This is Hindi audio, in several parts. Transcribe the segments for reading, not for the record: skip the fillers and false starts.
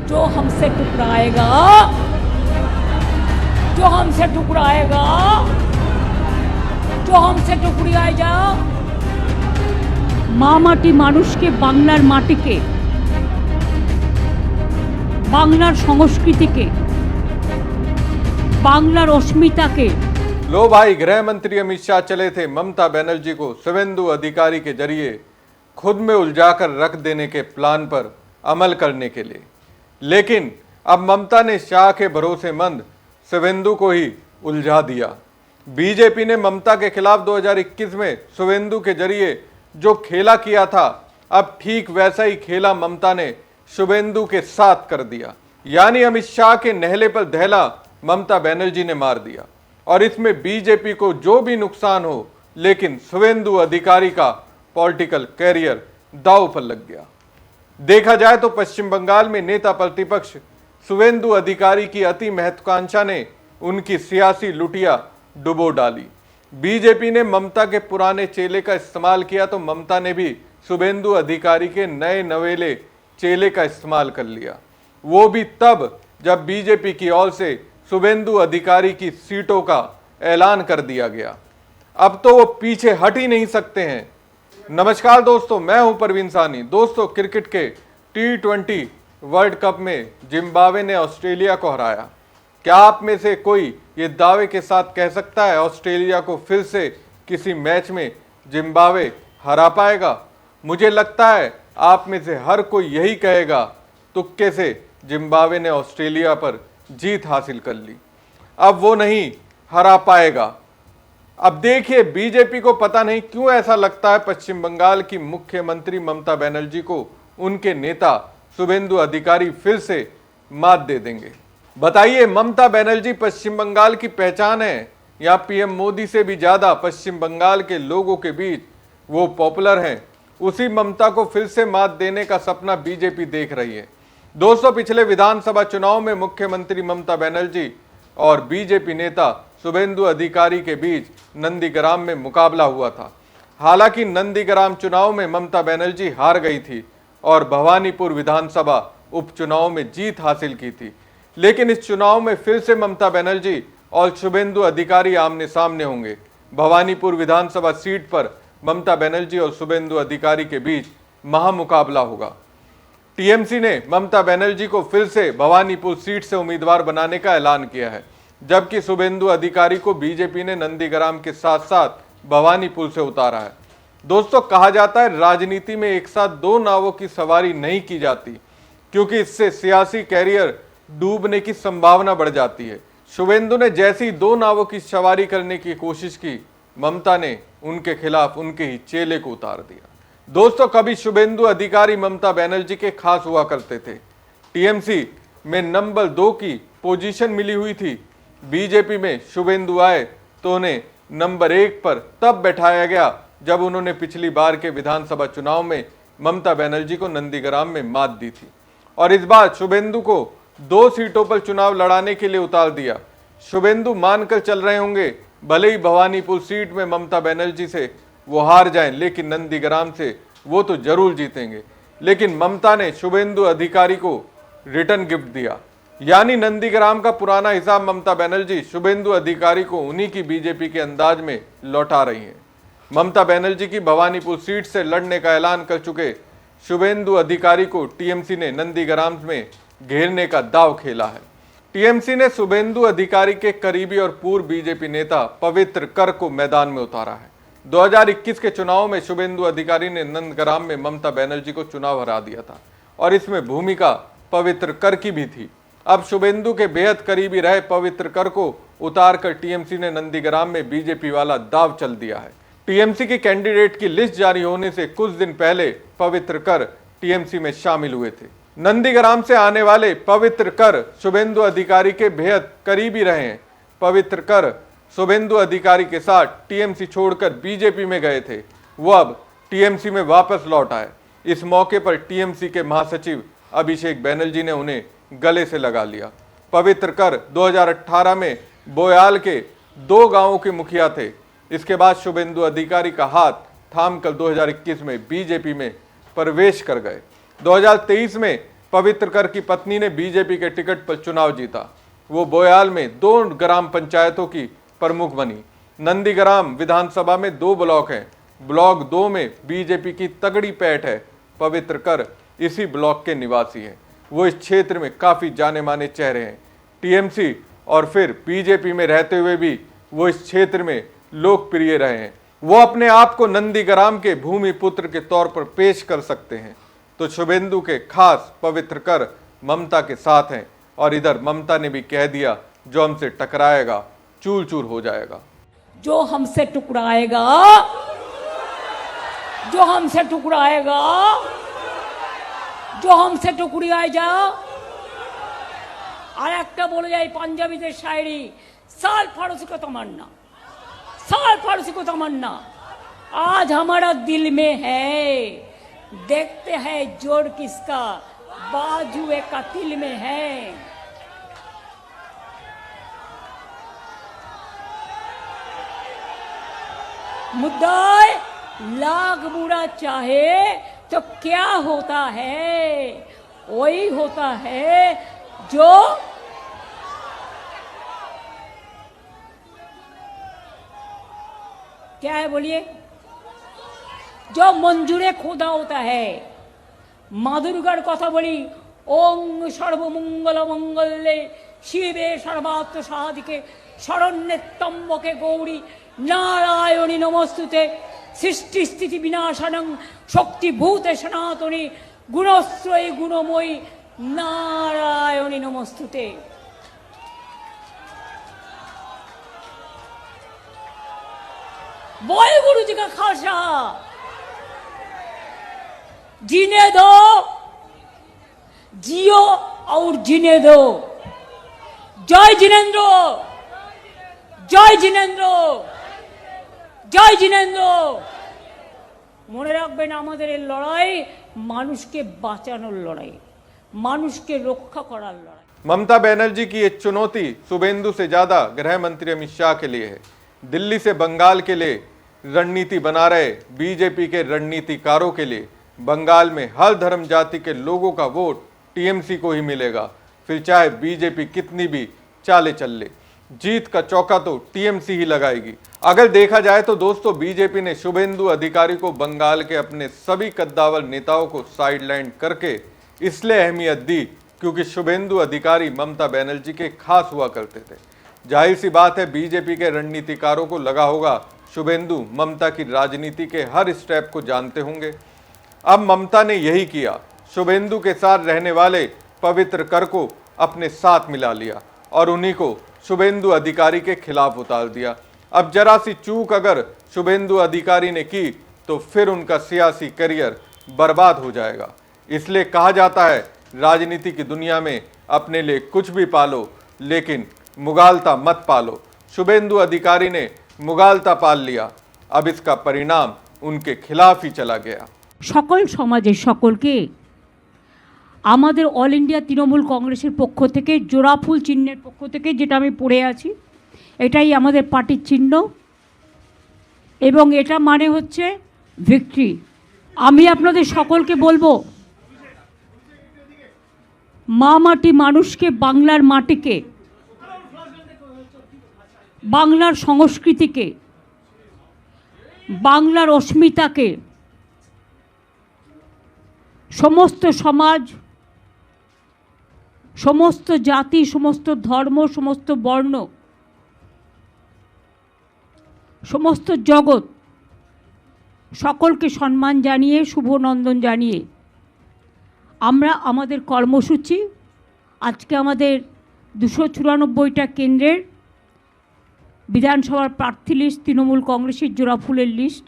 जो हमसे टकराएगा, जो हमसे टकराएगा, जो हमसे टकराएगा, মাটি মানুষকে বাংলার মাটিকে, বাংলার সংস্কৃতিকে, বাংলার अस्मिताके। लो भाई, गृह मंत्री अमित शाह चले थे ममता बनर्जी को शुभेंदु अधिकारी के जरिए खुद में उलझाकर रख देने के प्लान पर अमल करने के लिए, लेकिन अब ममता ने शाह के भरोसेमंद शुभेंदु को ही उलझा दिया। बीजेपी ने ममता के खिलाफ 2021 में शुभेंदु के जरिए जो खेला किया था, अब ठीक वैसा ही खेला ममता ने शुभेंदु के साथ कर दिया। यानी अमित शाह के नहले पर दहला ममता बनर्जी ने मार दिया और इसमें बीजेपी को जो भी नुकसान हो, लेकिन शुभेंदु अधिकारी का पॉलिटिकल कैरियर दांव पर लग गया। देखा जाए तो पश्चिम बंगाल में नेता प्रतिपक्ष शुभेंदु अधिकारी की अति महत्वाकांक्षा ने उनकी सियासी लुटिया डुबो डाली। बीजेपी ने ममता के पुराने चेले का इस्तेमाल किया तो ममता ने भी शुभेंदु अधिकारी के नए नवेले चेले का इस्तेमाल कर लिया, वो भी तब जब बीजेपी की ओर से शुभेंदु अधिकारी की सीटों का ऐलान कर दिया गया। अब तो वो पीछे हट ही नहीं सकते हैं। नमस्कार दोस्तों, मैं हूं परवीन सानी। दोस्तों, क्रिकेट के T20 वर्ल्ड कप में जिम्बाब्वे ने ऑस्ट्रेलिया को हराया। क्या आप में से कोई ये दावे के साथ कह सकता है ऑस्ट्रेलिया को फिर से किसी मैच में जिम्बाब्वे हरा पाएगा? मुझे लगता है आप में से हर कोई यही कहेगा, तुक्के से जिम्बाब्वे ने ऑस्ट्रेलिया पर जीत हासिल कर ली, अब वो नहीं हरा पाएगा। अब देखिए, बीजेपी को पता नहीं क्यों ऐसा लगता है पश्चिम बंगाल की मुख्यमंत्री ममता बनर्जी को उनके नेता शुभेंदु अधिकारी फिर से मात दे देंगे। बताइए, ममता बनर्जी पश्चिम बंगाल की पहचान है या पीएम मोदी से भी ज्यादा पश्चिम बंगाल के लोगों के बीच वो पॉपुलर हैं? उसी ममता को फिर से मात देने का सपना बीजेपी देख रही है। दोस्तों, पिछले विधानसभा चुनाव में मुख्यमंत्री ममता बनर्जी और बीजेपी नेता शुभेंदु अधिकारी के बीच नंदीग्राम में मुकाबला हुआ था। हालांकि नंदीग्राम चुनाव में ममता बनर्जी हार गई थी और भवानीपुर विधानसभा उपचुनाव में जीत हासिल की थी, लेकिन इस चुनाव में फिर से ममता बनर्जी और शुभेंदु अधिकारी आमने सामने होंगे। भवानीपुर विधानसभा सीट पर ममता बनर्जी और शुभेंदु अधिकारी के बीच महामुकाबला होगा। टीएमसी ने ममता बनर्जी को फिर से भवानीपुर सीट से उम्मीदवार बनाने का ऐलान किया है, जबकि शुभेंदु अधिकारी को बीजेपी ने नंदीग्राम के साथ साथ भवानीपुर से उतारा है। दोस्तों, कहा जाता है राजनीति में एक साथ दो नावों की सवारी नहीं की जाती, क्योंकि इससे सियासी कैरियर डूबने की संभावना बढ़ जाती है। शुभेंदु ने जैसी दो नावों की सवारी करने की कोशिश की, ममता ने उनके खिलाफ उनके ही चेले को उतार दिया। दोस्तों, कभी शुभेंदु अधिकारी ममता बनर्जी के खास हुआ करते थे। टीएमसी में नंबर 2 की पोजीशन मिली हुई थी। बीजेपी में शुभेंदु आए तो उन्हें नंबर 1 पर तब बैठाया गया जब उन्होंने पिछली बार के विधानसभा चुनाव में ममता बनर्जी को नंदीग्राम में मात दी थी और इस बार शुभेंदु को 2 सीटों पर चुनाव लड़ाने के लिए उतार दिया। शुभेंदु मानकर चल रहे होंगे, भले ही भवानीपुर सीट में ममता बनर्जी से वो हार जाएं, लेकिन नंदीग्राम से वो तो जरूर जीतेंगे। लेकिन ममता ने शुभेंदु अधिकारी को रिटर्न गिफ्ट दिया, यानी नंदीग्राम का पुराना हिसाब ममता बनर्जी शुभेंदु अधिकारी को उन्हीं की बीजेपी के अंदाज में लौटा रही हैं। ममता बनर्जी की भवानीपुर सीट से लड़ने का ऐलान कर चुके शुभेंदु अधिकारी को टीएमसी ने नंदीग्राम में घेरने का दांव खेला है। टीएमसी ने शुभेंदु अधिकारी के करीबी और पूर्व बीजेपी नेता पवित्र कर को मैदान में उतारा है। 2021 के चुनाव में शुभेंदु अधिकारी ने नंदग्राम में ममता बनर्जी को चुनाव हरा दिया था और इसमें भूमिका पवित्र कर की भी थी। अब शुभेंदु के बेहद करीबी रहे पवित्र कर को उतारकर टीएमसी ने नंदीग्राम में बीजेपी वाला दांव चल दिया है। टीएमसी की कैंडिडेट की लिस्ट जारी होने से कुछ दिन पहले पवित्र कर टीएमसी में शामिल हुए थे। नंदीग्राम से आने वाले पवित्र कर शुभेंदु अधिकारी के बेहद करीबी रहे हैं। पवित्र कर शुभेंदु अधिकारी के साथ टीएमसी छोड़कर बीजेपी में गए थे, वो अब टीएमसी में वापस लौट आए। इस मौके पर टीएमसी के महासचिव अभिषेक बनर्जी ने उन्हें गले से लगा लिया। पवित्र कर 2018 में बोयाल के 2 गांवों के मुखिया थे। इसके बाद शुभेंदु अधिकारी का हाथ थामकर 2021 में बीजेपी में प्रवेश कर गए। 2023 में पवित्र कर की पत्नी ने बीजेपी के टिकट पर चुनाव जीता। वो बोयाल में 2 ग्राम पंचायतों की प्रमुख बनी। नंदीग्राम विधानसभा में 2 ब्लॉक हैं। ब्लॉक 2 में बीजेपी की तगड़ी पैठ है। पवित्र कर इसी ब्लॉक के निवासी हैं। वो इस क्षेत्र में काफी जाने माने चेहरे हैं। टीएमसी और फिर बीजेपी में रहते हुए भी वो इस क्षेत्र में लोकप्रिय रहे हैं। वो अपने आप को नंदीग्राम के भूमि पुत्र के तौर पर पेश कर सकते हैं। तो शुभेंदु के खास पवित्र कर ममता के साथ हैं और इधर ममता ने भी कह दिया, जो हमसे टकराएगा चूर चूर हो जाएगा। जो हमसे टकराएगा, जो हमसे टकराएगा, जो हमसे टकराए जा। আর একটা বলে যাই পাঞ্জাবিদের শায়রি, साल फारसी को तमन्ना, साल फारसी को तमन्ना आज हमारा दिल में है, देखते हैं जोर किसका बाजुए कातिल में है। मुद्दाए लाख बुरा चाहे तो क्या होता है, वही होता है जो क्या है बोलिए, जो मंजूरे खुदा होता है। माँ दुर्गार कथा बोली, ओं सर्वमंगल मंगल्ये शिवे सर्वार्थ साधिके शरण्ये त्र्यंबके गौरी नारायणी नमस्तुते सृष्टि स्थिति विनाशनं शक्तिभूते सनातनी गुणश्रयी गुणमयी नारायणी नमस्तुते। बोल गुरु जी का खालसा, जीने दो, जियो और जीने दो। जय जिनेंद्र, जय जिनेंद्र, जय जिनेंद्र। মনে রাখবেন আমাদের এই লড়াই মানুষকে বাঁচানোর লড়াই, মানুষকে রক্ষা করার লড়াই। ममता बनर्जी की ये चुनौती शुभेंदु से ज्यादा गृह मंत्री अमित शाह के लिए है। दिल्ली से बंगाल के लिए रणनीति बना रहे बीजेपी के रणनीतिकारों के लिए बंगाल में हर धर्म जाति के लोगों का वोट टीएमसी को ही मिलेगा, फिर चाहे बीजेपी कितनी भी चाले चल ले। जीत का चौका तो टीएमसी ही लगाएगी। अगर देखा जाए तो दोस्तों, बीजेपी ने शुभेंदु अधिकारी को बंगाल के अपने सभी कद्दावर नेताओं को साइडलाइन करके इसलिए अहमियत दी क्योंकि शुभेंदु अधिकारी ममता बनर्जी के खास हुआ करते थे। जाहिर सी बात है, बीजेपी के रणनीतिकारों को लगा होगा शुभेंदु ममता की राजनीति के हर स्टेप को जानते होंगे। अब ममता ने यही किया, शुभेंदु के साथ रहने वाले पवित्र कर को अपने साथ मिला लिया और उन्हीं को शुभेंदु अधिकारी के खिलाफ उतार दिया। अब जरा सी चूक अगर शुभेंदु अधिकारी ने की तो फिर उनका सियासी करियर बर्बाद हो जाएगा। इसलिए कहा जाता है, राजनीति की दुनिया में अपने लिए कुछ भी पालो लेकिन मुगालता मत पालो। शुभेंदु अधिकारी ने मुगालता पाल लिया, अब इसका परिणाम उनके खिलाफ ही चला गया। সকল সমাজের সকলকে আমাদের অল ইন্ডিয়া তৃণমূল কংগ্রেসের পক্ষ থেকে জোড়াফুল চিহ্নের পক্ষ থেকে, যেটা আমি পড়ে আছি, এটাই আমাদের পার্টির চিহ্ন এবং এটা মানে হচ্ছে ভিক্টরি। আমি আপনাদের সকলকে বলবো, মা মাটি মানুষকে, বাংলার মাটিকে, বাংলার সংস্কৃতিকে, বাংলার অস্মিতাকে সমস্ত সমাজ, সমস্ত জাতি, সমস্ত ধর্ম, সমস্ত বর্ণ, সমস্ত জগৎ সকলকে সম্মান জানিয়ে, শুভনন্দন জানিয়ে আমরা আমাদের কর্মসূচি আজকে আমাদের 294টা কেন্দ্রের বিধানসভার প্রার্থী লিস্ট, তৃণমূল কংগ্রেসের জোড়াফুলের লিস্ট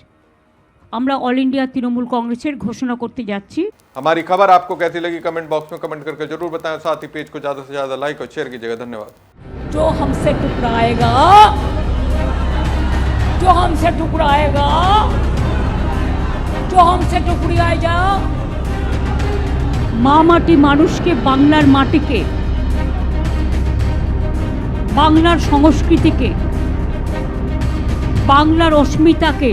আমরা অল ইন্ডিয়া তৃণমূল কংগ্রেসের ঘোষণা করতে যাচ্ছি। हमारी खबर आपको कैसी लगी कमेंट बॉक्स में कमेंट करके जरूर बताएं। साथ ही पेज को ज्यादा से ज्यादा लाइक और शेयर कीजिएगा। धन्यवाद। जो हमसे टकराएगा, जो हमसे टकराएगा, जो हमसे टकराए जा। মা মাটি মানুষকে, বাংলার মাটিকে, বাংলার সংস্কৃতিকে, বাংলার অস্মিতাকে